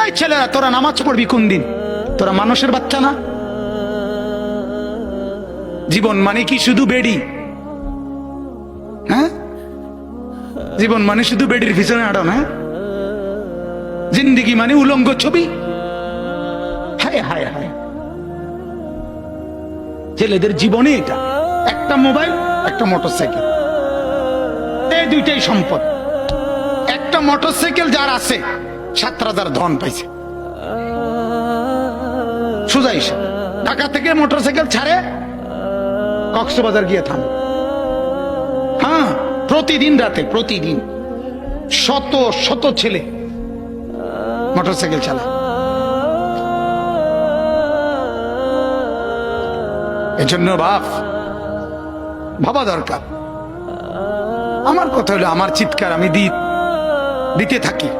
এই ছেলেরা, তোরা নামাজ পড়বি কোন দিন? তোরা মানুষের বাচ্চা না? জীবন মানে কি শুধু বেড়ি? হ্যাঁ, জীবন মানে শুধু বেডির পিছনে আড়ানো? হ্যাঁ, জিন্দিগি মানে উলঙ্গ ছবি? হায় হায় হায়, ছেলেদের জীবনে এটা একটা মোবাইল, একটা মোটরসাইকেল, এই দুইটাই সম্পদ। একটা মোটরসাইকেল যার আছে, 7 রাজার ধন পাইছে। সোজা হিসাব, ঢাকা থেকে মোটরসাইকেল ছাড়ে, কক্সবাজার গিয়ে থামে। হ্যাঁ, প্রতিদিন রাতে, প্রতিদিন শত শত ছেলে মোটরসাইকেল চালায়। এজন্য ভাবা দরকার। আমার কথা হলো, আমার চিৎকার আমি দিতে থাকি।